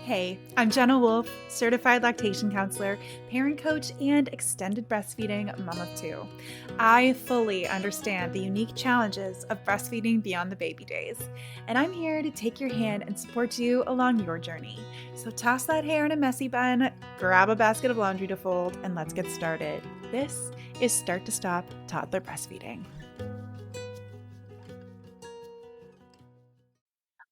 Hey, I'm Jenna Wolf, certified lactation counselor, parent coach, and extended breastfeeding mom of two. I fully understand the unique challenges of breastfeeding beyond the baby days, and I'm here to take your hand and support you along your journey. So toss that hair in a messy bun, grab a basket of laundry to fold, and let's get started. This is Start to Stop Toddler Breastfeeding.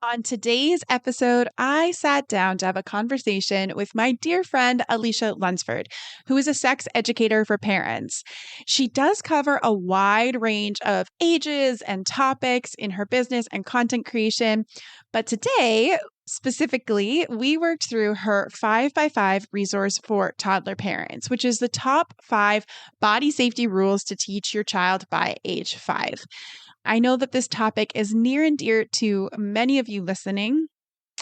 On today's episode, I sat down to have a conversation with my dear friend, Alisha Lunsford, who is a sex educator for parents. She does cover a wide range of ages and topics in her business and content creation. But today, specifically, we worked through her 5x5 resource for toddler parents, which is the top 5 body safety rules to teach your child by age 5. I know that this topic is near and dear to many of you listening.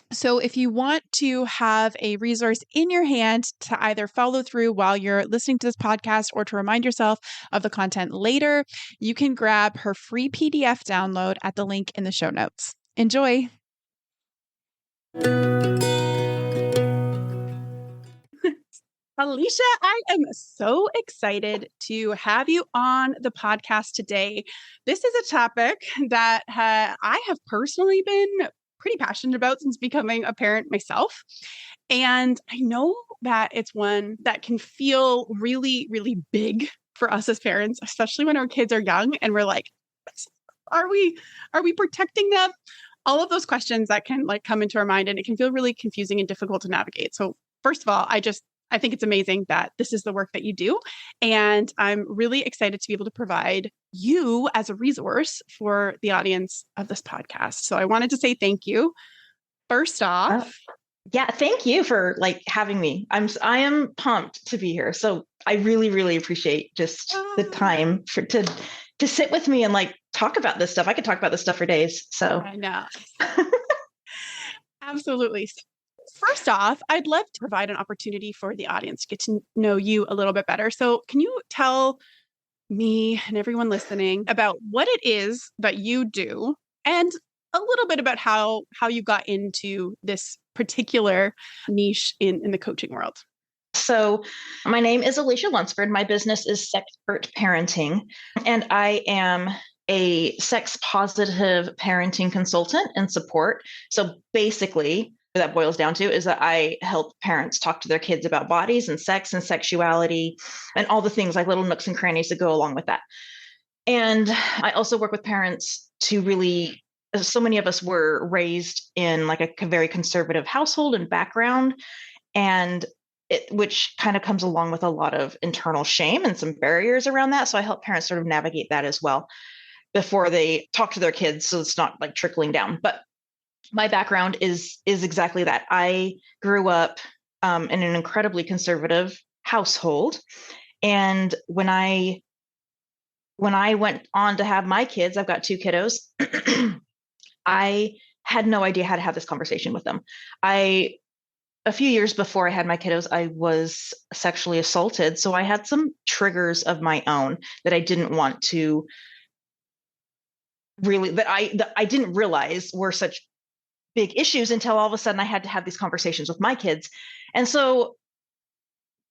So if you want to have a resource in your hand to either follow through while you're listening to this podcast or to remind yourself of the content later, you can grab her free PDF download at the link in the show notes. Enjoy. Alisha, I am so excited to have you on the podcast today. This is a topic that I have personally been pretty passionate about since becoming a parent myself. And I know that it's one that can feel really, really big for us as parents, especially when our kids are young and we're like, are we protecting them? All of those questions that can come into our mind, and it can feel really confusing and difficult to navigate. So first of all, I think it's amazing that this is the work that you do. And I'm really excited to be able to provide you as a resource for the audience of this podcast. So I wanted to say thank you. First off. Yeah, thank you for having me. I am pumped to be here. So I really, really appreciate just the time to sit with me and talk about this stuff. I could talk about this stuff for days. So I know. Absolutely. First off, I'd love to provide an opportunity for the audience to get to know you a little bit better. So can you tell me and everyone listening about what it is that you do and a little bit about how you got into this particular niche in the coaching world? So my name is Alisha Lunsford. My business is Sexpert Parenting, and I am a sex positive parenting consultant and support. So basically, what that boils down to is that I help parents talk to their kids about bodies and sex and sexuality and all the things, little nooks and crannies that go along with that. And I also work with parents to really, so many of us were raised in a very conservative household and background, and which kind of comes along with a lot of internal shame and some barriers around that. So I help parents sort of navigate that as well before they talk to their kids, so it's not trickling down. But my background is exactly that. I grew up in an incredibly conservative household, and when I went on to have my kids, I've got 2 kiddos. I had no idea how to have this conversation with them. A few years before I had my kiddos, I was sexually assaulted, so I had some triggers of my own that I didn't want to really, that I didn't realize were such big issues until all of a sudden I had to have these conversations with my kids. And so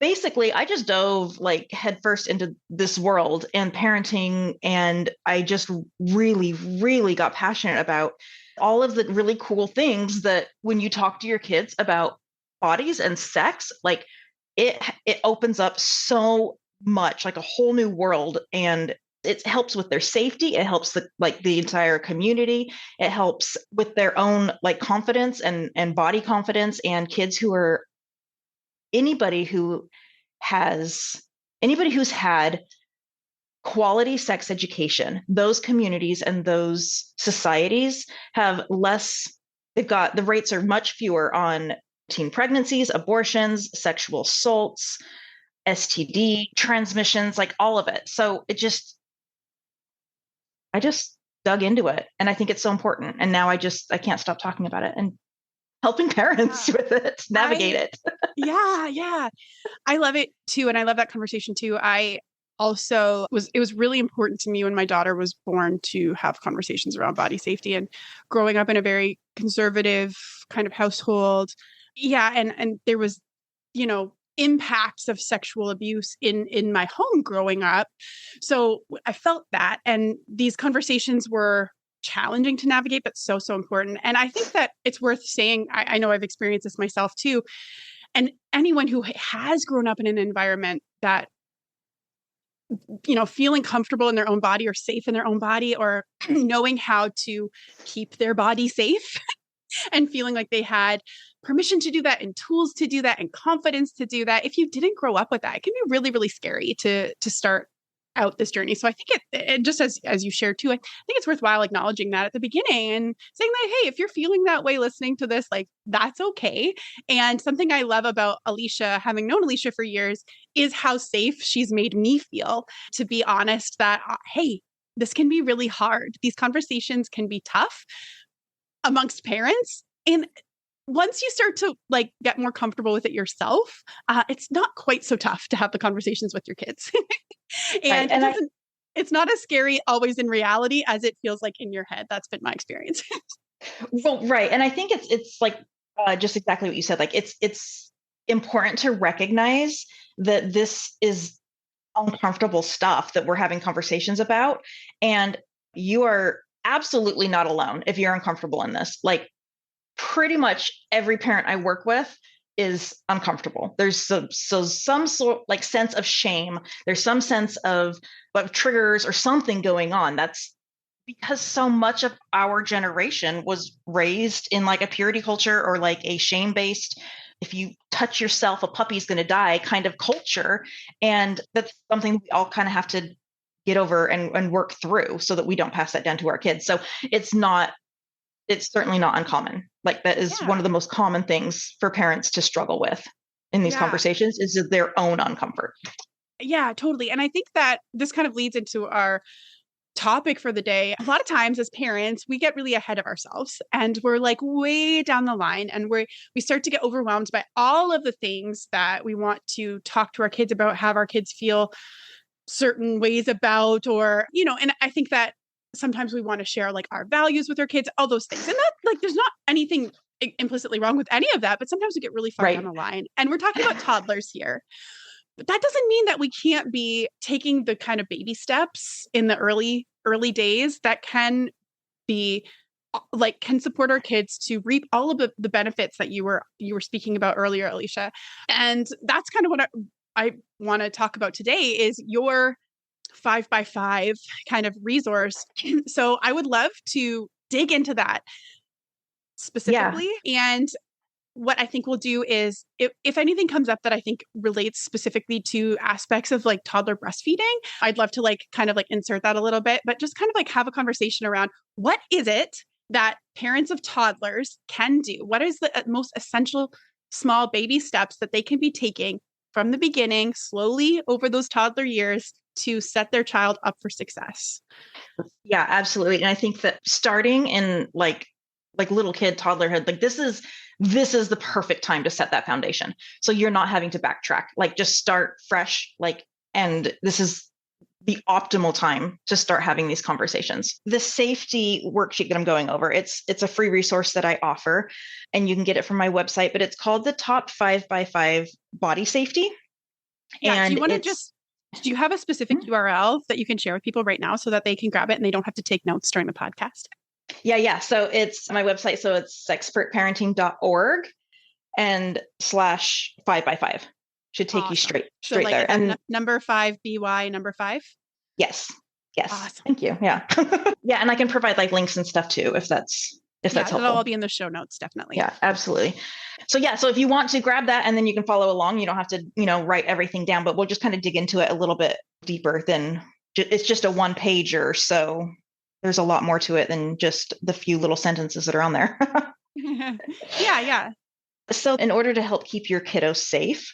basically I just dove headfirst into this world and parenting. And I just really, really got passionate about all of the really cool things that when you talk to your kids about bodies and sex, it opens up so much, a whole new world. And it helps with their safety. It helps the entire community. It helps with their own confidence and body confidence. And kids who are anybody who's had quality sex education, those communities and those societies have the rates are much fewer on teen pregnancies, abortions, sexual assaults, STD transmissions, all of it. So I just dug into it, and I think it's so important. And now I can't stop talking about it and helping parents with it, navigate it. Yeah. I love it too. And I love that conversation too. It was really important to me when my daughter was born to have conversations around body safety, and growing up in a very conservative kind of household. yeah, and there was, impacts of sexual abuse in my home growing up. So I felt that, and these conversations were challenging to navigate, but so important. And I think that it's worth saying, I know I've experienced this myself too. And anyone who has grown up in an environment that, feeling comfortable in their own body or safe in their own body, or knowing how to keep their body safe and feeling like they had permission to do that and tools to do that and confidence to do that. If you didn't grow up with that, it can be really, really scary to start out this journey. So I think it just as you shared too, I think it's worthwhile acknowledging that at the beginning and saying that, hey, if you're feeling that way listening to this, like, that's okay. And something I love about Alisha, having known Alisha for years, is how safe she's made me feel to be honest that, hey, this can be really hard. These conversations can be tough amongst parents. And once you start to like get more comfortable with it yourself, it's not quite so tough to have the conversations with your kids. And, right. It's not as scary always in reality as it feels like in your head. That's been my experience. Well, right. And I think it's like just exactly what you said. Like it's important to recognize that this is uncomfortable stuff that we're having conversations about. And you are absolutely not alone if you're uncomfortable in this. Like pretty much every parent I work with is uncomfortable. There's some sort like sense of shame. There's some sense of triggers or something going on. That's because so much of our generation was raised in like a purity culture or like a shame-based, if you touch yourself, a puppy's going to die kind of culture. And that's something we all kind of have to get over and work through so that we don't pass that down to our kids. So it's certainly not uncommon. Like that is one of the most common things for parents to struggle with in these conversations is their own uncomfort. Yeah, totally. And I think that this kind of leads into our topic for the day. A lot of times as parents, we get really ahead of ourselves and we're like way down the line and we start to get overwhelmed by all of the things that we want to talk to our kids about, have our kids feel certain ways about, or, and I think that sometimes we want to share like our values with our kids, all those things. And that like, there's not anything implicitly wrong with any of that, but sometimes we get really far down the line. And we're talking about toddlers here. But that doesn't mean that we can't be taking the kind of baby steps in the early days that can be like can support our kids to reap all of the benefits that you were speaking about earlier, Alisha. And that's kind of what I want to talk about today is your 5x5 kind of resource. So I would love to dig into that specifically. Yeah. And what I think we'll do is if anything comes up that I think relates specifically to aspects of like toddler breastfeeding, I'd love to like kind of like insert that a little bit, but just kind of like have a conversation around what is it that parents of toddlers can do? What is the most essential small baby steps that they can be taking from the beginning, slowly over those toddler years to set their child up for success? Yeah, absolutely. And I think that starting in like little kid, toddlerhood, like this is the perfect time to set that foundation. So you're not having to backtrack, like just start fresh, and this is the optimal time to start having these conversations. The safety worksheet that I'm going over, it's a free resource that I offer and you can get it from my website, but it's called the Top 5x5 Body Safety. Yeah, and do you have a specific URL that you can share with people right now so that they can grab it and they don't have to take notes during the podcast? Yeah. So it's my website. So it's sexpertparenting.org and /5x5 should take you straight like there. And number 5 BY number 5. Yes. Awesome. Thank you. Yeah. Yeah. And I can provide like links and stuff too, if that's helpful. That'll all be in the show notes. Definitely. Yeah, absolutely. So if you want to grab that and then you can follow along, you don't have to, write everything down, but we'll just kind of dig into it a little bit deeper than it's just a 1-pager. So there's a lot more to it than just the few little sentences that are on there. Yeah. So in order to help keep your kiddo safe,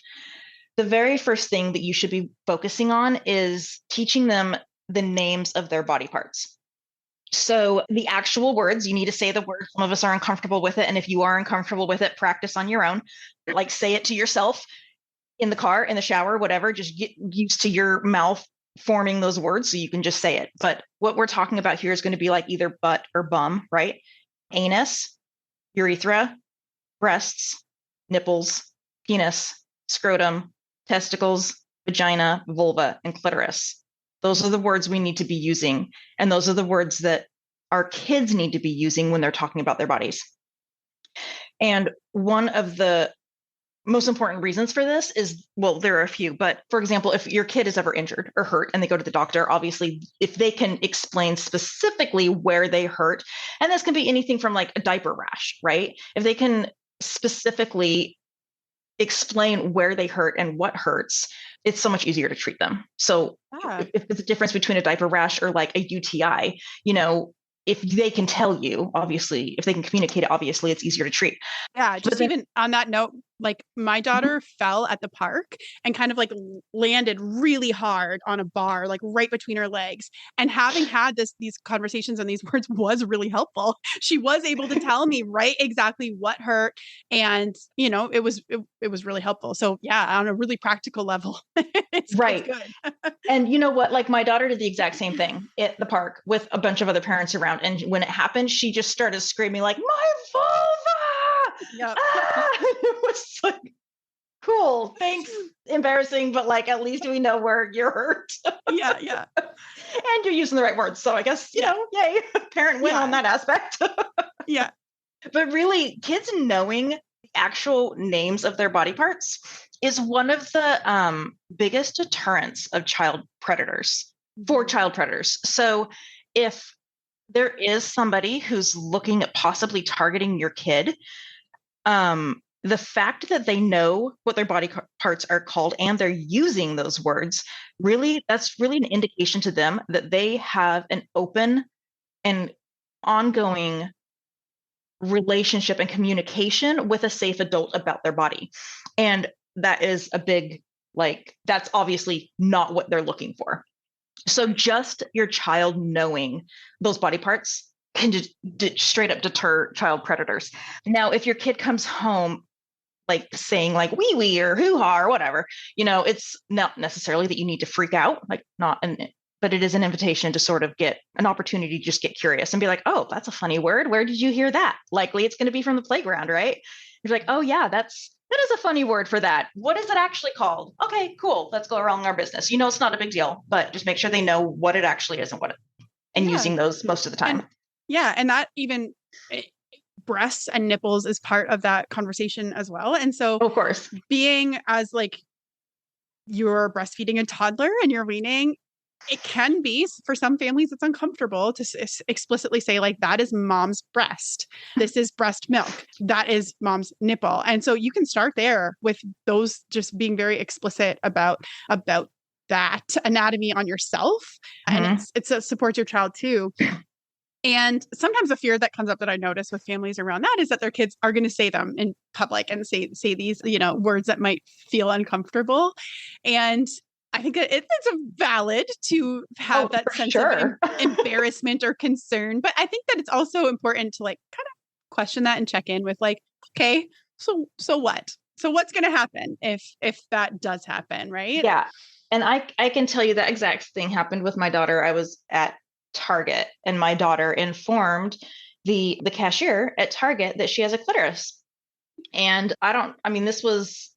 the very first thing that you should be focusing on is teaching them the names of their body parts. So the actual words, you need to say the word. Some of us are uncomfortable with it. And if you are uncomfortable with it, practice on your own. Like say it to yourself in the car, in the shower, whatever. Just get used to your mouth forming those words so you can just say it. But what we're talking about here is going to be like either butt or bum, right? Anus, urethra, breasts, nipples, penis, scrotum, testicles, vagina, vulva, and clitoris. Those are the words we need to be using. And those are the words that our kids need to be using when they're talking about their bodies. And one of the most important reasons for this is, well, there are a few, but for example, if your kid is ever injured or hurt and they go to the doctor, obviously, if they can explain specifically where they hurt, and this can be anything from like a diaper rash, right? If they can specifically explain where they hurt and what hurts, it's so much easier to treat them. So if there's a difference between a diaper rash or like a UTI, if they can tell you, obviously, if they can communicate it, obviously it's easier to treat. Yeah. Just even on that note, like my daughter fell at the park and kind of like landed really hard on a bar, like right between her legs. And having had these conversations and these words was really helpful. She was able to tell me right exactly what hurt. And, it was really helpful. So yeah, on a really practical level. It's good. And you know what? Like my daughter did the exact same thing at the park with a bunch of other parents around. And when it happened, she just started screaming like, my vulva! Yep. It was like, cool, thanks. Embarrassing, but like at least we know where you're hurt. Yeah. And you're using the right words. So I guess, yay, parent win on that aspect. Yeah. But really, kids knowing the actual names of their body parts is one of the biggest deterrents of child predators, for child predators. So if there is somebody who's looking at possibly targeting your kid, the fact that they know what their body parts are called and they're using those words, that's really an indication to them that they have an open and ongoing relationship and communication with a safe adult about their body. And that is a big, that's obviously not what they're looking for. So just your child knowing those body parts can just straight up deter child predators. Now, if your kid comes home like saying like wee wee or hoo ha or whatever, it's not necessarily that you need to freak out, but it is an invitation to sort of get an opportunity to just get curious and be like, oh, that's a funny word. Where did you hear that? Likely it's going to be from the playground, right? You're like, oh yeah, that is a funny word for that. What is it actually called? Okay, cool. Let's go around our business. It's not a big deal, but just make sure they know what it actually is and using those most of the time. And that even breasts and nipples is part of that conversation as well. And so of course, being as like you're breastfeeding a toddler and you're weaning, it can be, for some families, it's uncomfortable to explicitly say like, that is mom's breast. This is breast milk. That is mom's nipple. And so you can start there with those, just being very explicit about that anatomy on yourself. And it supports your child too. And sometimes a fear that comes up that I notice with families around that is that their kids are going to say them in public and say these, words that might feel uncomfortable. And I think that it's valid to have that sense of embarrassment or concern. But I think that it's also important to like kind of question that and check in with like, okay, so what? So what's going to happen if that does happen, right? Yeah. And I can tell you that exact thing happened with my daughter. I was at Target and my daughter informed the cashier at Target that she has a clitoris. And this was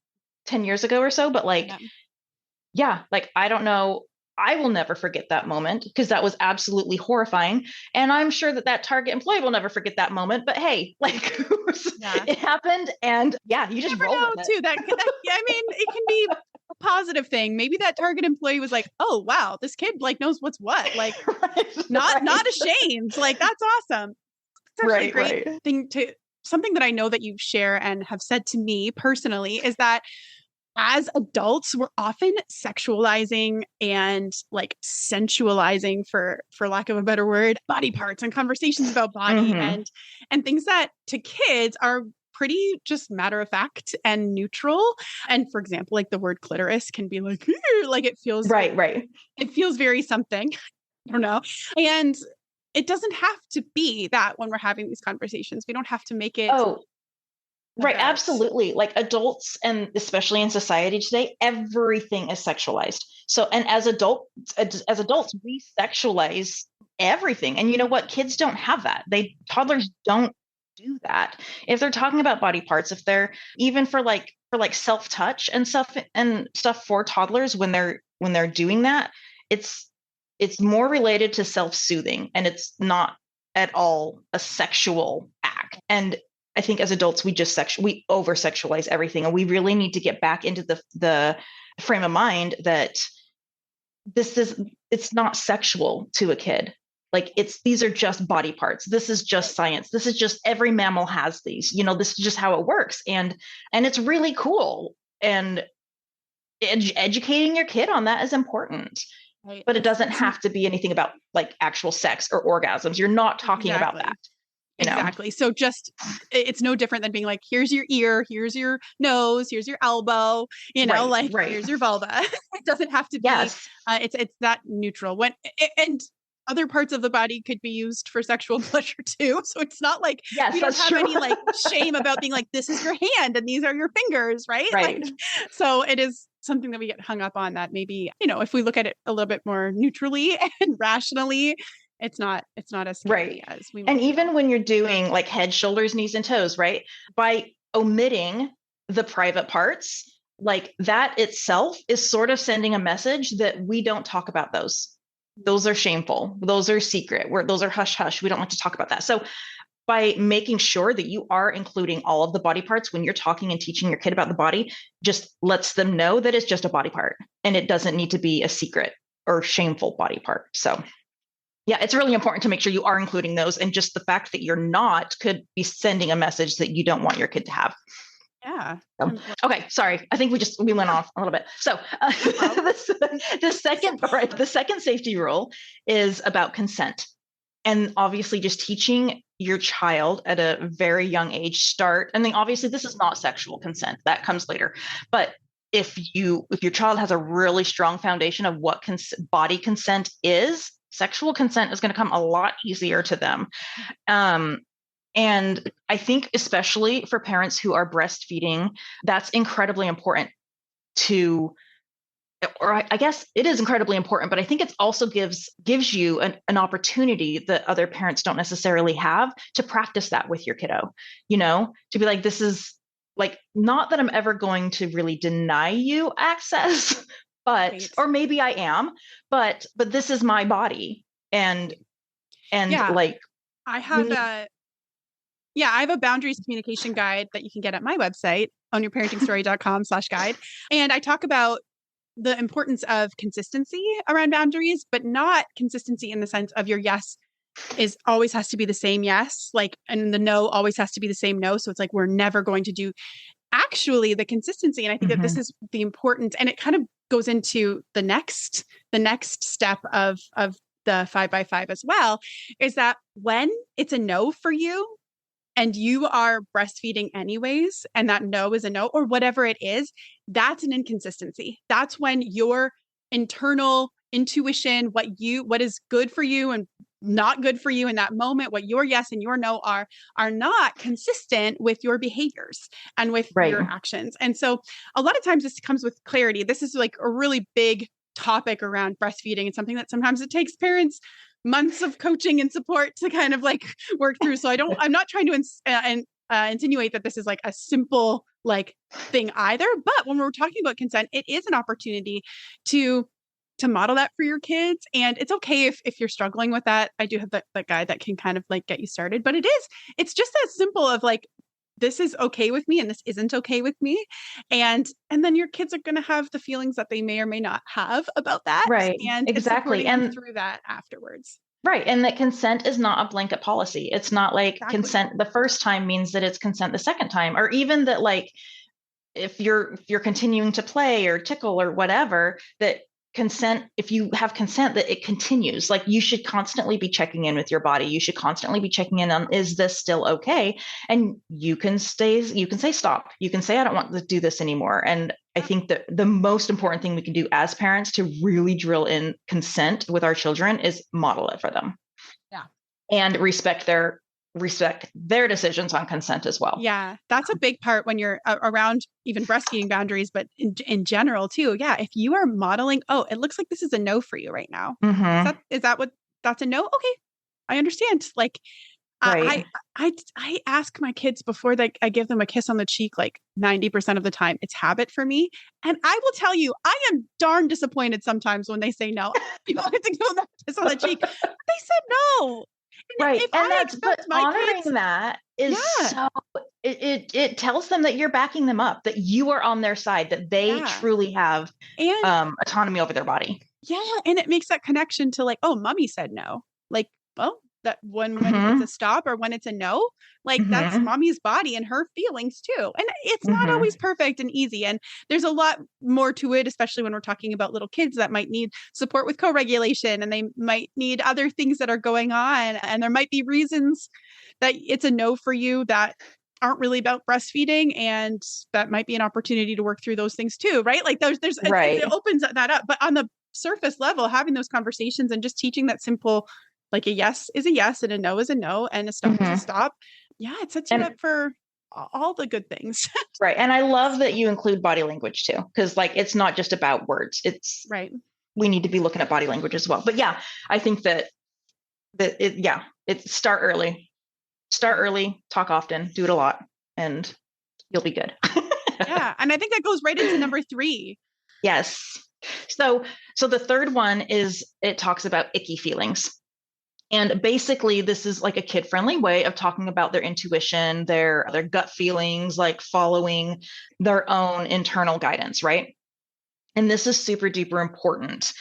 10 years ago or so, but I don't know. I will never forget that moment because that was absolutely horrifying. And I'm sure that Target employee will never forget that moment, but hey, it happened. And you just roll with it. Too. It can be a positive thing. Maybe that Target employee was like, oh, wow, this kid knows what's what, not ashamed. That's awesome. It's actually a great thing something that I know that you share and have said to me personally is that as adults, we're often sexualizing and sensualizing, for lack of a better word, body parts and conversations about body and things that to kids are pretty just matter of fact and neutral. And for example, the word clitoris can be it feels right. It feels very something. I don't know. And it doesn't have to be that when we're having these conversations. We don't have to make it. Oh. Right. Absolutely. Adults, and especially in society today, everything is sexualized. So, and as adults, we sexualize everything. And you know what? Kids don't have that. Toddlers don't do that. If they're talking about body parts, if they're even for like self-touch and stuff for toddlers when they're doing that, it's more related to self-soothing, and it's not at all a sexual act. And I think as adults we over sexualize everything, and we really need to get back into the frame of mind that it's not sexual to a kid. Like these are just body parts. This is just science. This is just every mammal has these. This is just how it works, and it's really cool. And educating your kid on that is important. Right. But it doesn't have to be anything about like actual sex or orgasms. You're not talking about that. Exactly. So it's no different than being like, here's your ear, here's your nose, here's your elbow, here's your vulva. It doesn't have to be, it's that neutral. And other parts of the body could be used for sexual pleasure too. So it's not like you don't have any like shame about being like, this is your hand and these are your fingers, right? Right. So it is something that we get hung up on, that maybe, if we look at it a little bit more neutrally and rationally, it's not as scary as we might. And even when you're doing like head, shoulders, knees, and toes, right? By omitting the private parts, like that itself is sort of sending a message that we don't talk about those. Those are shameful. Those are secret. Those are hush hush. We don't like to talk about that. So by making sure that you are including all of the body parts when you're talking and teaching your kid about the body, just lets them know that it's just a body part and it doesn't need to be a secret or shameful body part. So yeah, it's really important to make sure you are including those, and just the fact that you're not could be sending a message that you don't want your kid to have. Yeah. Okay. Sorry. I think we went off a little bit. So the second safety rule is about consent. And obviously just teaching your child at a very young age and then obviously this is not sexual consent, that comes later. But if your child has a really strong foundation of what body consent is, sexual consent is going to come a lot easier to them. And I think especially for parents who are breastfeeding, that's incredibly important I guess it is incredibly important, but I think it also gives you an opportunity that other parents don't necessarily have to practice that with your kiddo, to be like, this is like, not that I'm ever going to really deny you access, but, or maybe I am, but this is my body. And like, I have I have a boundaries communication guide that you can get at my website, ownyourparentingstory.com/guide. And I talk about the importance of consistency around boundaries, but not consistency in the sense of your yes always has to be the same yes, and the no always has to be the same no. So it's like, we're never going to do actually the consistency. And I think that this is the importance, and it kind of goes into the next step of the 5x5 as well, is that when it's a no for you, and you are breastfeeding anyways, and that no is a no, or whatever it is, that's an inconsistency. That's when your internal intuition, what is good for you and not good for you in that moment, what your yes and your no are not consistent with your behaviors and with your actions. And so a lot of times this comes with clarity. This is like a really big topic around breastfeeding, and something that sometimes it takes parents months of coaching and support to kind of like work through. So I'm not trying to insinuate that this is like a simple like thing either. But when we're talking about consent, it is an opportunity to model that for your kids. And it's okay if you're struggling with that. I do have that guide that can kind of like get you started, but it's just as simple of like, this is okay with me and this isn't okay with me. And then your kids are going to have the feelings that they may or may not have about that. Right. And exactly. And through that afterwards. Right. And that consent is not a blanket policy. It's not like consent the first time means that it's consent the second time, or even that like, if you're continuing to play or tickle or whatever, that consent, if you have consent, that it continues. Like, you should constantly be checking in with your body. You should constantly be checking in on, is this still okay? And you can say stop. You can say, I don't want to do this anymore. And I think that the most important thing we can do as parents to really drill in consent with our children is model it for them. Yeah. And respect their decisions on consent as well. Yeah, that's a big part when you're around even breastfeeding boundaries, but in general too. Yeah, if you are modeling, oh, it looks like this is a no for you right now. Is that what that's a no? Okay, I understand. Like, Right. I ask my kids before I give them a kiss on the cheek, like 90% of the time. It's habit for me. And I will tell you, I am darn disappointed sometimes when they say no. You wanted to give them that kiss on the cheek. But they said no. And Right. if And I but expect my honoring kids, that is yeah, so, it tells them that you're backing them up, that you are on their side, that they yeah. truly have And autonomy over their body. yeah, and it makes that connection to like, oh, mommy said no. Like, well, that when it's a Hmm. stop or when it's a no, like that's Hmm. mommy's body and her feelings too. And it's not Hmm. always perfect and easy. And there's a lot more to it, especially when we're talking about little kids that might need support with co-regulation and they might need other things that are going on. And there might be reasons that it's a no for you that aren't really about breastfeeding, and that might be an opportunity to work through those things too, right? Like it Right. opens that up. But on the surface level, having those conversations and just teaching that simple, like a yes is a yes and a no is a no and a stop is a Hmm. stop. Yeah, it sets you up And for all the good things. right. And I love that you include body language too, because like it's not just about words. It's Right. we need to be looking at body language as well. But yeah, I think it start early, talk often, do it a lot, and you'll be good. Yeah. And I think that goes right into number 3. Yes. So the third one is it talks about icky feelings. And basically this is like a kid-friendly way of talking about their intuition, their gut feelings, like following their own internal guidance, right? And this is super duper important.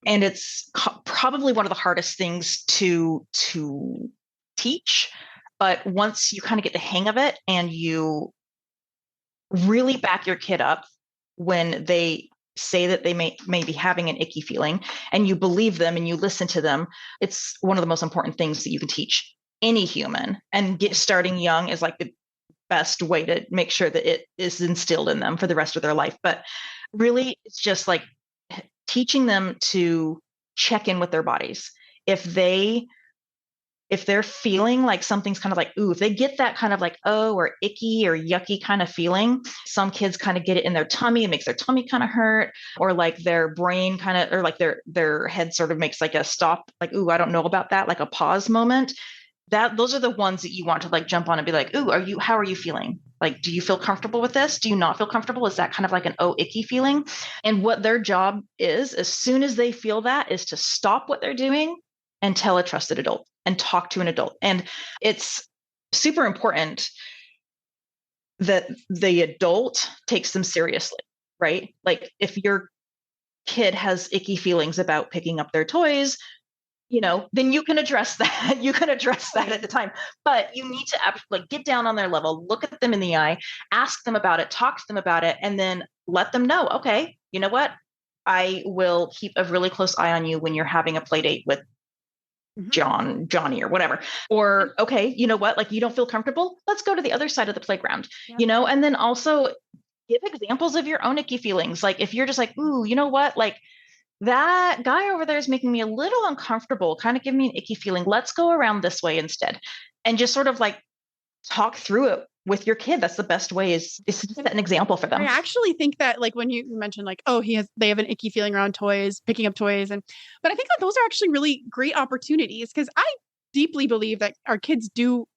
And it's probably one of the hardest things to teach. But once you kind of get the hang of it and you really back your kid up when they say that they may be having an icky feeling and you believe them and you listen to them, it's one of the most important things that you can teach any human. And starting young is like the best way to make sure that it is instilled in them for the rest of their life. But really, it's just like teaching them to check in with their bodies. If they're feeling like something's kind of like, ooh, if they get that kind of like, oh, or icky or yucky kind of feeling, some kids kind of get it in their tummy. It makes their tummy kind of hurt, or like their brain kind of, or like their head sort of makes like a stop, like, ooh, I don't know about that, like a pause moment. Those are the ones that you want to like jump on and be like, ooh, how are you feeling? Like, do you feel comfortable with this? Do you not feel comfortable? Is that kind of like an oh, icky feeling? And what their job is, as soon as they feel that, is to stop what they're doing and tell a trusted adult and talk to an adult. And it's super important that the adult takes them seriously, right? Like if your kid has icky feelings about picking up their toys, then you can address that. You can address that at the time, but you need to like get down on their level, look at them in the eye, ask them about it, talk to them about it, and then let them know, okay, you know what? I will keep a really close eye on you when you're having a play date with Johnny or whatever. Or, okay, you know what? Like you don't feel comfortable. Let's go to the other side of the playground, Yeah. and then also give examples of your own icky feelings. Like if you're just like, ooh, you know what? Like that guy over there is making me a little uncomfortable, kind of give me an icky feeling. Let's go around this way instead. And just sort of like talk through it with your kid. That's the best way is to set an example for I them. actually think that like when you mentioned like, oh, they have an icky feeling around toys, picking up toys. But I think that those are actually really great opportunities because I deeply believe that our kids do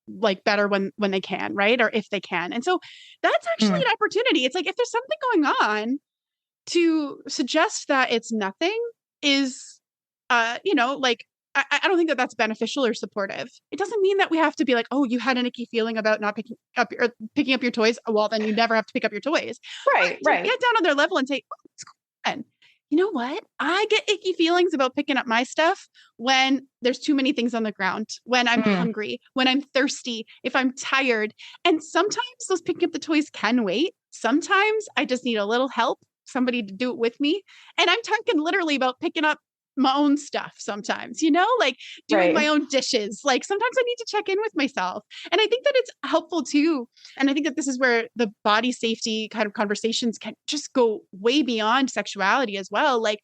like better when they can, right? Or if they can. And so that's actually Mm, an opportunity. It's like if there's something going on, to suggest that it's nothing is, like I don't think that that's beneficial or supportive. It doesn't mean that we have to be like, oh, you had an icky feeling about not picking up your toys. Well, then you never have to pick up your toys. But right, to right. get down on their level and say, oh, what's going on? You know what? I get icky feelings about picking up my stuff when there's too many things on the ground, when I'm Mm, hungry, when I'm thirsty, if I'm tired. And sometimes those picking up the toys can wait. Sometimes I just need a little help, somebody to do it with me. And I'm talking literally about picking up my own stuff sometimes, like doing my right. own dishes. Like sometimes I need to check in with myself. And I think that it's helpful too. And I think that this is where the body safety kind of conversations can just go way beyond sexuality as well. Like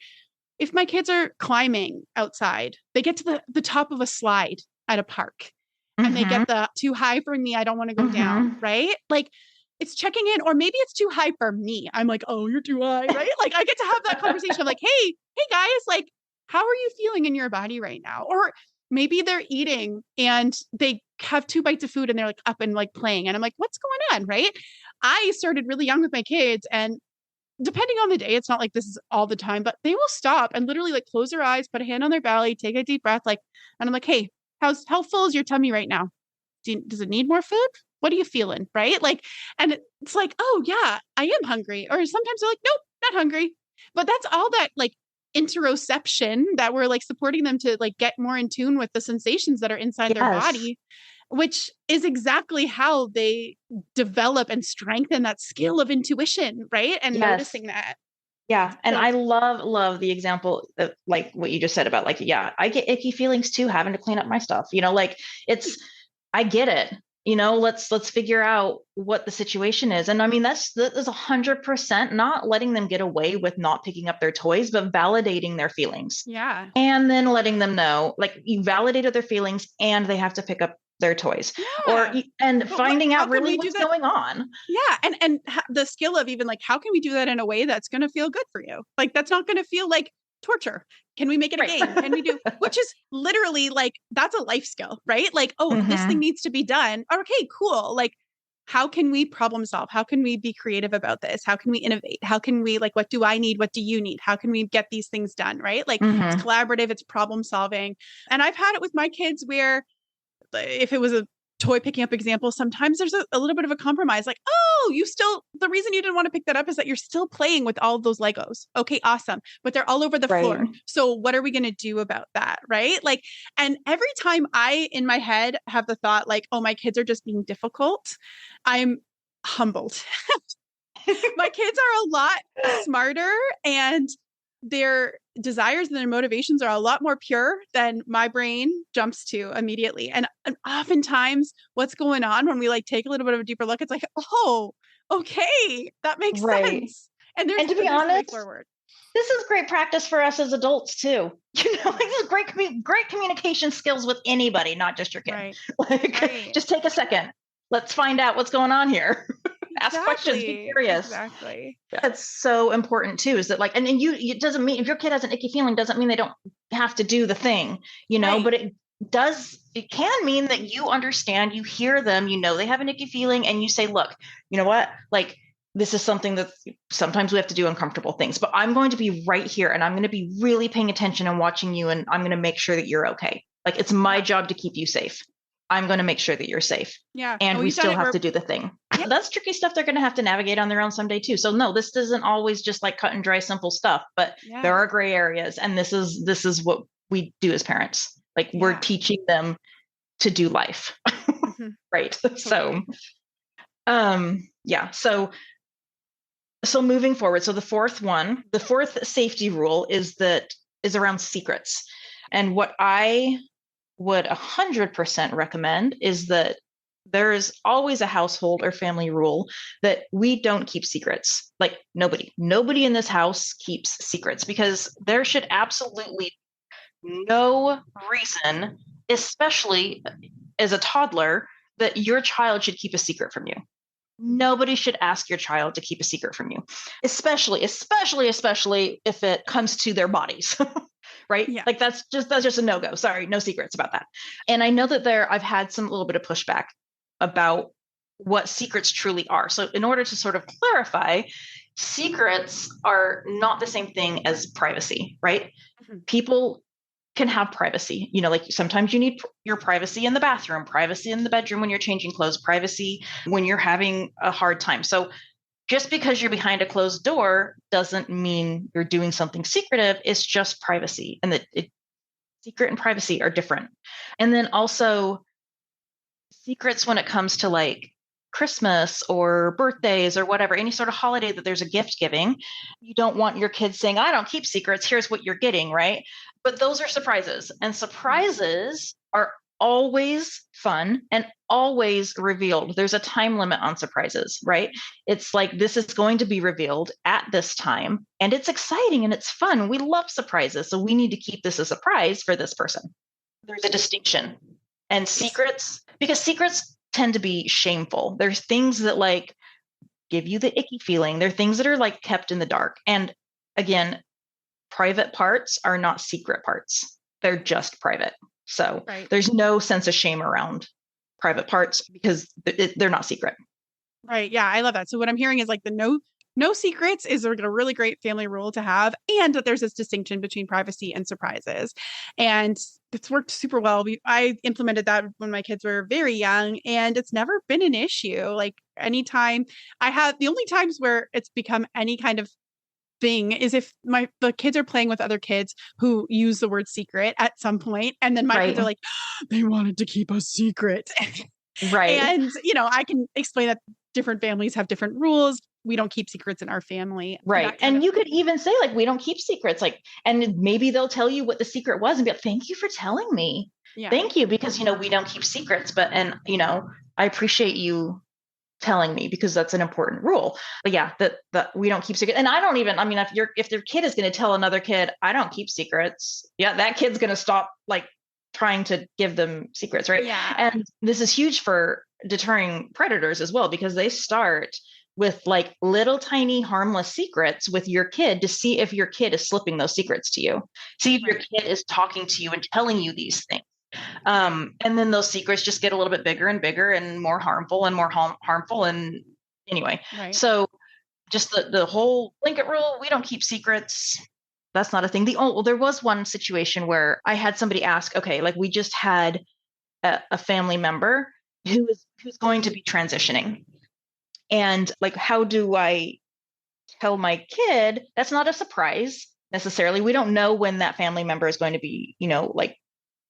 if my kids are climbing outside, they get to the top of a slide at a park and they Mm-hmm, get the too high for me, I don't want to go down, mm-hmm. right? Like it's checking in, or maybe it's too high for me. I'm like, oh, you're too high, right? Like I get to have that conversation of like, hey guys, like, how are you feeling in your body right now? Or maybe they're eating and they have 2 bites of food and they're like up and like playing. And I'm like, what's going on? Right. I started really young with my kids, and depending on the day, it's not like this is all the time, but they will stop and literally like close their eyes, put a hand on their belly, take a deep breath, like, and I'm like, hey, how full is your tummy right now? Does it need more food? What are you feeling? Right. Like, and it's like, oh yeah, I am hungry. Or sometimes they're like, nope, not hungry. But that's all that like interoception that we're like supporting them to like get more in tune with the sensations that are inside their Yes. body, which is exactly how they develop and strengthen that skill of intuition, right? And Yes. noticing that. Yeah. And So, I love the example of like what you just said about like, yeah, I get icky feelings too, having to clean up my stuff, like it's, I get it. Let's figure out what the situation is. And I mean, that is 100% not letting them get away with not picking up their toys, but validating their feelings. yeah. And then letting them know, like you validated their feelings and they have to pick up their toys Yeah. and But what, finding how out can really we do what's that? going on. Yeah, and the skill of even like how can we do that in a way that's going to feel good for you? Like that's not going to feel like torture. Can we make it a Right. game? Can we do which is literally like that's a life skill, right? Like, oh, this thing Mm-hmm. needs to be done. Okay, cool. Like how can we problem solve? How can we be creative about this? How can we innovate? How can we like what do I need? What do you need? How can we get these things done, right? Like it's Mm-hmm. collaborative, it's problem solving. And I've had it with my kids where if it was a toy picking up example, sometimes there's a little bit of a compromise. Like, oh, the reason you didn't want to pick that up is that you're still playing with all of those Legos. Okay, awesome. But they're all over the Right. floor. So what are we going to do about that? Right. Like, and every time I, in my head, have the thought, like, oh, my kids are just being difficult, I'm humbled. My kids are a lot smarter and their desires and their motivations are a lot more pure than my brain jumps to immediately. And oftentimes what's going on when we like take a little bit of a deeper look, it's like, oh, okay, that makes Right. sense. And And to be there's a way honest, forward. this is great practice for us as adults too. Like Yeah. this is great communication skills with anybody, not just your kid. Right. Like Right. just take a second. Let's find out what's going on here. Ask questions, be Exactly. curious. Exactly. That's so important too, is that like, and then it doesn't mean if your kid has an icky feeling, doesn't mean they don't have to do the thing, Right. but it can mean that you understand, you hear them, they have an icky feeling and you say, look, you know what? Like, this is something that sometimes we have to do uncomfortable things, but I'm going to be right here and I'm going to be really paying attention and watching you. And I'm going to make sure that you're okay. Like it's my Yeah. job to keep you safe. I'm going to make sure that you're safe. Yeah. And And we we've done still it have where, to do the thing. yeah. That's tricky stuff they're going to have to navigate on their own someday too. So no, this isn't always just like cut and dry, simple stuff, but there Yeah. are gray areas. And this is what we do as parents. Like we're Yeah. teaching them to do life. Mhm. Right. So, Totally. yeah. So moving forward, so the fourth safety rule is around secrets. And what I would 100% recommend is that there is always a household or family rule that we don't keep secrets. Like nobody in this house keeps secrets because there should absolutely no reason, especially as a toddler, that your child should keep a secret from you. Nobody should ask your child to keep a secret from you, especially if it comes to their bodies. Right? Yeah. Like that's just a no-go. Sorry, no secrets about that. And I know that I've had some little bit of pushback about what secrets truly are. So in order to sort of clarify, secrets are not the same thing as privacy, right? Mhm. People can have privacy. Like sometimes you need your privacy in the bathroom, privacy in the bedroom when you're changing clothes, privacy when you're having a hard time. So just because you're behind a closed door doesn't mean you're doing something secretive. It's just privacy. And secret and privacy are different. And then also secrets when it comes to like Christmas or birthdays or whatever, any sort of holiday that there's a gift giving, you don't want your kids saying, I don't keep secrets. Here's what you're getting, right? But those are surprises. And surprises are always fun and always revealed. There's a time limit on surprises, right? It's like this is going to be revealed at this time and it's exciting and it's fun. We love surprises. So we need to keep this a surprise for this person. There's a distinction. And secrets, because secrets tend to be shameful. There's things that like give you the icky feeling. There are things that are like kept in the dark. And again, private parts are not secret parts. They're just private. So Right. there's no sense of shame around private parts because they're not secret. Right. Yeah, I love that. So what I'm hearing is like the no secrets is a really great family rule to have, and that there's this distinction between privacy and surprises. And it's worked super well. I implemented that when my kids were very young, and it's never been an issue. Like anytime the only times where it's become any kind of thing is if the kids are playing with other kids who use the word secret at some point, and then my kids are Right. like, they wanted to keep a secret. Right. And, I can explain that different families have different rules. We don't keep secrets in our family. Right. That kind And of, you could even say, like, we don't keep secrets. Like, and maybe they'll tell you what the secret was and be like, thank you for telling me. yeah. Thank you. Because, we don't keep secrets. I appreciate you telling me because that's an important rule. But yeah, that we don't keep secrets. And I don't even, if their kid is going to tell another kid, I don't keep secrets. Yeah, that kid's going to stop like trying to give them secrets. Right. Yeah. And this is huge for deterring predators as well, because they start with like little tiny harmless secrets with your kid to see if your kid is slipping those secrets to you. See if your kid is talking to you and telling you these things. And then those secrets just get a little bit bigger and bigger and more harmful and more harmful. And anyway, Right. so just the whole blanket rule, we don't keep secrets. That's not a thing. There was one situation where I had somebody ask, okay, like we just had a family member who's going to be transitioning. And like, how do I tell my kid? That's not a surprise necessarily. We don't know when that family member is going to be, like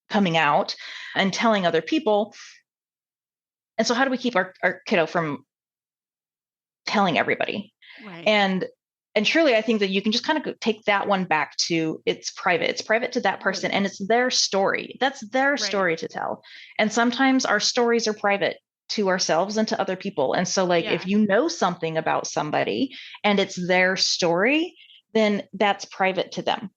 coming out and telling other people. And so how do we keep our kiddo from telling everybody? Right. And truly, I think that you can just kind of take that one back to it's private. It's private to that person, and it's their story. That's their story to tell. And sometimes our stories are private to ourselves and to other people. And so, like, if you know something about somebody and it's their story, then that's private to them.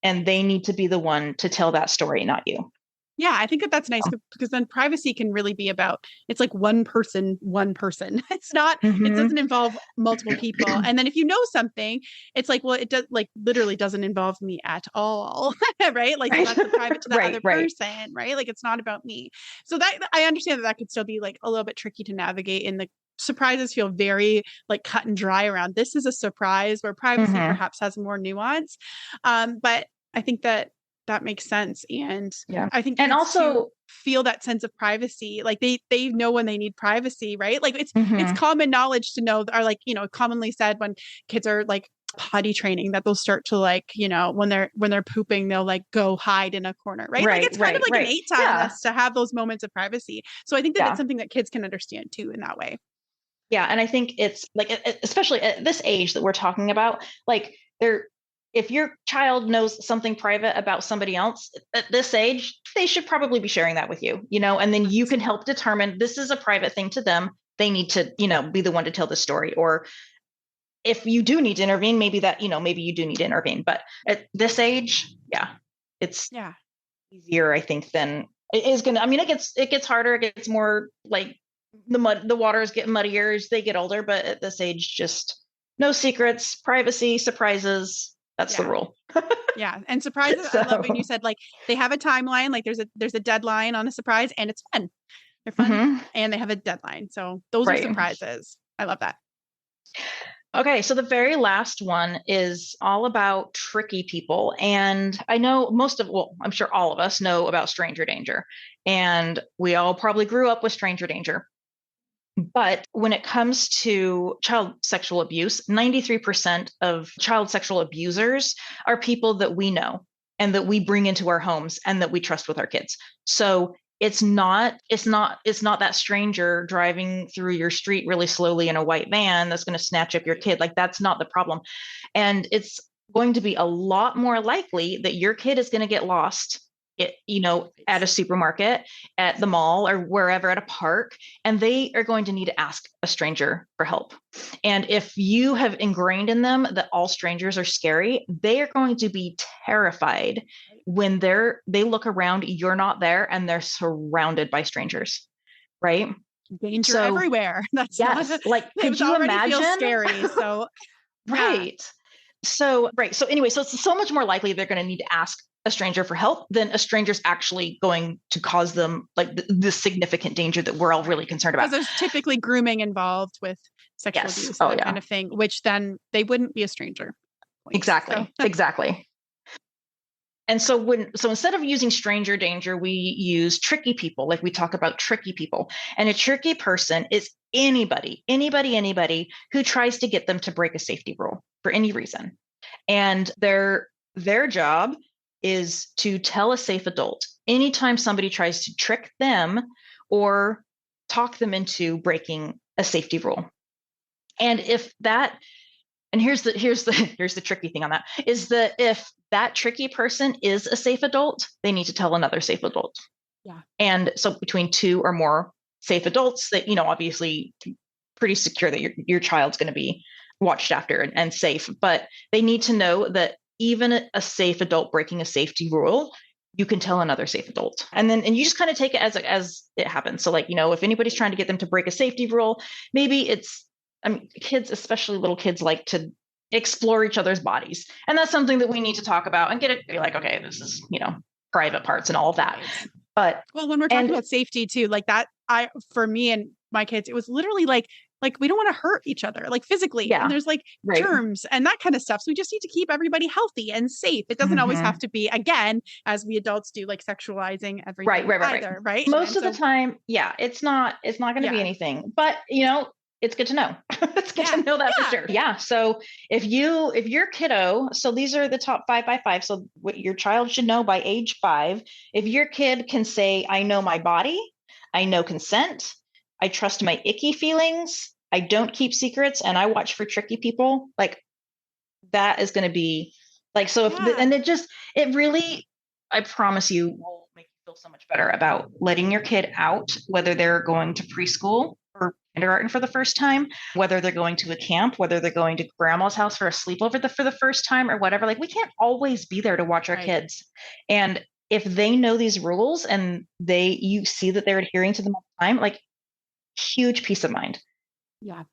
And they need to be the one to tell that story, not you. Yeah, I think that's nice because then privacy can really be about it's like one person, one person. It's not, it doesn't involve multiple people. And then if you know something, it's like, well, it does like literally doesn't involve me at all. Right. Like so that's the private to the other person, right? Like it's not about me. So that I understand that could still be like a little bit tricky to navigate in the surprises feel very like cut and dry around this is a surprise where privacy perhaps has more nuance. But I think that makes sense. And I think and also feel that sense of privacy. Like they know when they need privacy, right? Like it's common knowledge to know or like, commonly said when kids are like potty training that they'll start to like, when they're pooping, they'll like go hide in a corner, right? Like it's kind of like innate to us to have those moments of privacy. So I think that it's something that kids can understand too in that way. Yeah. And I think it's like, especially at this age that we're talking about, like if your child knows something private about somebody else at this age, they should probably be sharing that with you, and then you can help determine this is a private thing to them. They need to, be the one to tell the story. Or if you do need to intervene, maybe maybe you do need to intervene. But at this age, it's easier, I think, than it is going to, it gets harder. It gets more like the waters get muddier as they get older. But at this age, just no secrets, privacy, surprises. That's the rule. Yeah. And surprises, I love when you said like they have a timeline, like there's a deadline on a surprise and it's fun. They're fun and they have a deadline. So those are surprises. I love that. Okay, so the very last one is all about tricky people. And I know I'm sure all of us know about stranger danger. And we all probably grew up with stranger danger. But when it comes to child sexual abuse, 93% of child sexual abusers are people that we know and that we bring into our homes and that we trust with our kids. So it's not that stranger driving through your street really slowly in a white van that's going to snatch up your kid. Like that's not the problem. And it's going to be a lot more likely that your kid is going to get lost at a supermarket, at the mall, or wherever, at a park, and they are going to need to ask a stranger for help. And if you have ingrained in them that all strangers are scary, they are going to be terrified when they look around, you're not there, and they're surrounded by strangers, right? Danger everywhere. That's like, could you imagine? Feels scary. So right. So, right. So anyway, so it's so much more likely they're going to need to ask a stranger for help than a stranger's actually going to cause them like the significant danger that we're all really concerned Because about. there's typically grooming involved with sexual Yes. abuse Oh, and that yeah. kind of thing, which then they wouldn't be a stranger. Exactly. So. Exactly. And so instead of using stranger danger, we use tricky people. Like we talk about tricky people. And a tricky person is anybody who tries to get them to break a safety rule for any reason. And their job is to tell a safe adult anytime somebody tries to trick them or talk them into breaking a safety rule. And if that and here's the tricky thing on that is that if that tricky person is a safe adult, they need to tell another safe adult. Yeah. And so between two or more safe adults that, obviously pretty secure that your child's going to be watched after and safe, but they need to know that even a safe adult breaking a safety rule, you can tell another safe adult. And you just kind of take it as it happens. So like, if anybody's trying to get them to break a safety rule, maybe kids, especially little kids, like to explore each other's bodies. And that's something that we need to talk about and be like, okay, this is, private parts and all of that. But well, when we're talking about safety too, like that, for me and my kids, it was literally like we don't want to hurt each other, like physically. Yeah. And there's like germs and that kind of stuff. So we just need to keep everybody healthy and safe. It doesn't always have to be, again, as we adults do, like sexualizing everything either, right? Most of the time, yeah, it's not going to be anything. But it's good to know. It's good to know that for sure. Yeah. So if your kiddo, so these are the top 5 by 5. So what your child should know by age 5, if your kid can say, I know my body, I know consent, I trust my icky feelings, I don't keep secrets, and I watch for tricky people, like that is going to be like, so it really, I promise you, will make you feel so much better about letting your kid out, whether they're going to preschool or kindergarten for the first time, whether they're going to a camp, whether they're going to grandma's house for a sleepover for the first time or whatever. Like we can't always be there to watch our kids. And if they know these rules and you see that they're adhering to them all the time, like huge peace of mind. Yeah.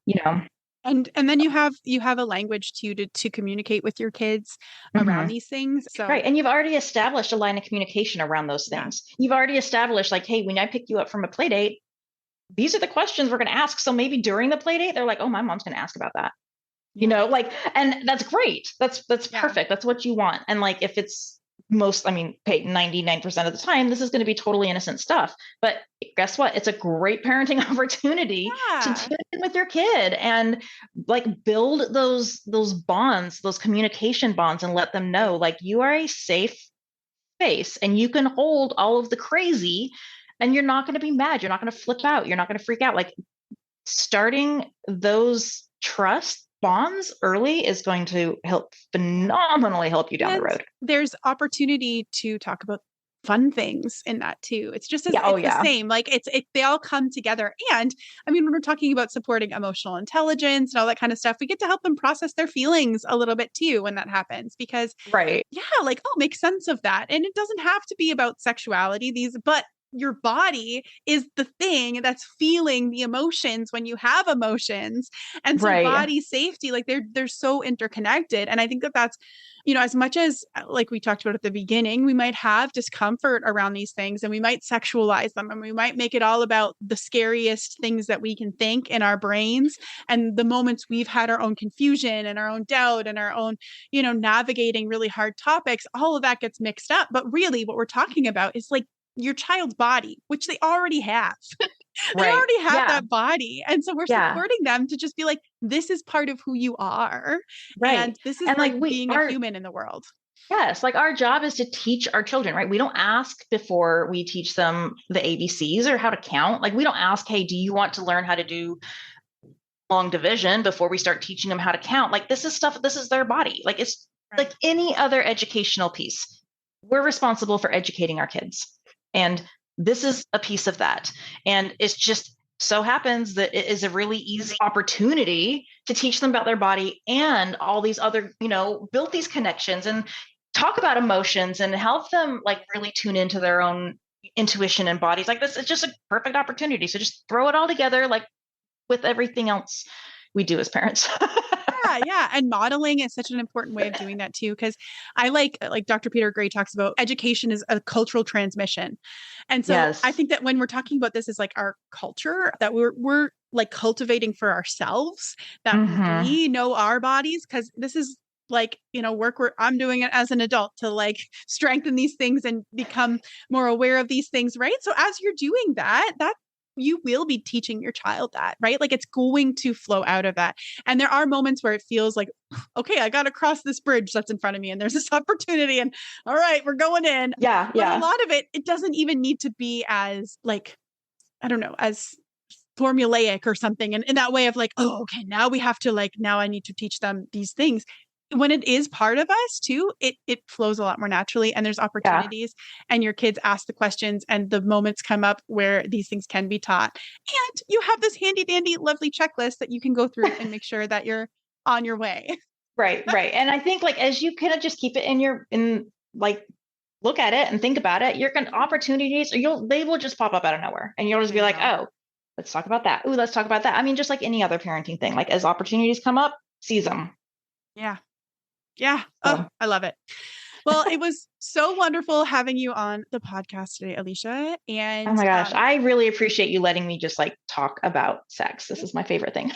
And then you have a language to communicate with your kids around these things. So right. And you've already established a line of communication around those things. Yeah. You've already established like, hey, when I pick you up from a play date, these are the questions we're going to ask. So maybe during the play date, they're like, oh, my mom's going to ask about that. Yeah. And that's great. That's perfect. That's what you want. And like, if it's 99% of the time, this is going to be totally innocent stuff. But guess what? It's a great parenting opportunity to tune in with your kid and like build those bonds, those communication bonds, and let them know like you are a safe space and you can hold all of the crazy and you're not going to be mad. You're not going to flip out. You're not going to freak out. Like starting those trust bonds early is going to phenomenally help you down the road. There's opportunity to talk about fun things in that too. It's just the same. Like they all come together. And I mean, when we're talking about supporting emotional intelligence and all that kind of stuff, we get to help them process their feelings a little bit too when that happens. Because make sense of that. And it doesn't have to be about sexuality. But your body is the thing that's feeling the emotions when you have emotions. And so body safety, like they're so interconnected. And I think that's, as much as like we talked about at the beginning, we might have discomfort around these things and we might sexualize them and we might make it all about the scariest things that we can think in our brains. And the moments we've had our own confusion and our own doubt and our own, navigating really hard topics, all of that gets mixed up. But really what we're talking about is like your child's body, which they already have. They already have that body. And so we're supporting them to just be like, this is part of who you are. Right. And this is like being a human in the world. Yes. Like our job is to teach our children, right? We don't ask before we teach them the ABCs or how to count. Like we don't ask, hey, do you want to learn how to do long division before we start teaching them how to count? Like this is their body. Like it's like any other educational piece. We're responsible for educating our kids. And this is a piece of that. And it's just so happens that it is a really easy opportunity to teach them about their body and all these other, build these connections and talk about emotions and help them like really tune into their own intuition and bodies. Like this is just a perfect opportunity. So just throw it all together, like with everything else we do as parents. Yeah. And modeling is such an important way of doing that too. Cause I like Dr. Peter Gray talks about education is a cultural transmission. And so I Yes. think that when we're talking about this as like our culture, that we're like cultivating for ourselves, that Mm-hmm. we know our bodies, because this is like, work where I'm doing it as an adult to like strengthen these things and become more aware of these things, right? So as you're doing that, you will be teaching your child that, right? Like it's going to flow out of that. And there are moments where it feels like, okay, I got to cross this bridge that's in front of me and there's this opportunity and all right, we're going in. Yeah. But a Yeah. lot of it doesn't even need to be as like, I don't know, as formulaic or something. And in that way of like, oh, okay, now we have to like, now I need to teach them these things. When it is part of us too, it flows a lot more naturally and there's Yeah. opportunities and your kids ask the questions and the moments come up where these things can be taught. And you have this handy dandy, lovely checklist that you can go through and make sure that you're on your way. Right. Right. And I think like as you kind of just keep it in like look at it and think about it, you're going to opportunities they will just pop up out of nowhere and you'll just be like, oh, let's talk about that. Ooh, let's talk about that. I mean, just like any other parenting thing, like as opportunities come up, seize them. Yeah. Yeah. Oh, So, I love it. Well, it was so wonderful having you on the podcast today, Alisha. oh And my gosh, I really appreciate you letting me just like talk about sex. This is my favorite thing.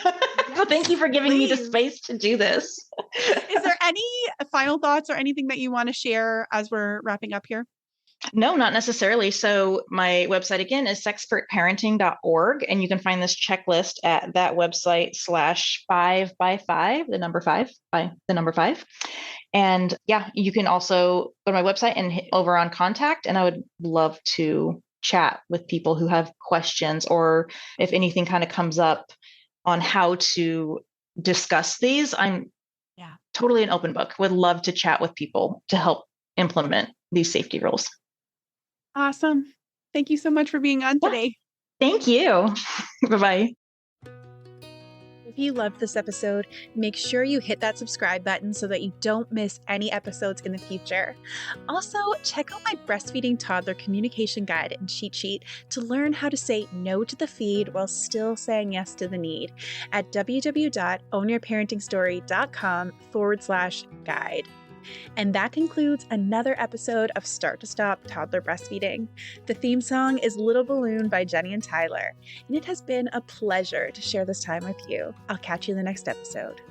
So thank you for giving me the please. space to do this. Is there any final thoughts or anything that you want to share as we're wrapping up here? No, not necessarily. So my website again is sexpertparenting.org, and you can find this checklist at that website /5 by 5, the number 5 by the number 5. And yeah, you can also go to my website and hit over on contact. And I would love to chat with people who have questions or if anything kind of comes up on how to discuss these. I'm totally an open book. Would love to chat with people to help implement these safety rules. Awesome. Thank you so much for being on today. Thank you. Bye-bye. If you loved this episode, make sure you hit that subscribe button so that you don't miss any episodes in the future. Also, check out my breastfeeding toddler communication guide and cheat sheet to learn how to say no to the feed while still saying yes to the need at www.ownyourparentingstory.com/guide. And that concludes another episode of Start to Stop Toddler Breastfeeding. The theme song is Little Balloon by Jenny and Tyler, and it has been a pleasure to share this time with you. I'll catch you in the next episode.